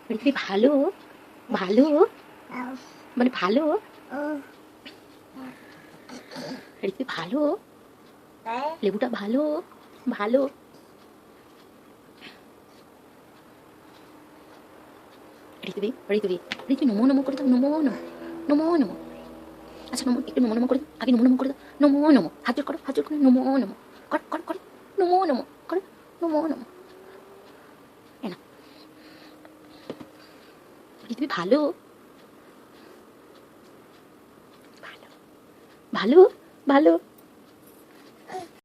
পৃথিবী ভালো ভালো মানে ভালো পৃথিবী ভালো লেবুটা ভালো ভালো পৃথিবী পৃথিবী পৃথিবী নমো নমো করে দাও নমো নমো নমো নমো আচ্ছা নমো একটু নমো নমো করে দাও আগে নমো নমো করে দাও নমো নমো হাত জোর করো নমো নমো কর কর কর নমো নমো করো নমো নমো এনা পৃথিবী ভালো ভালো ভালো ভালো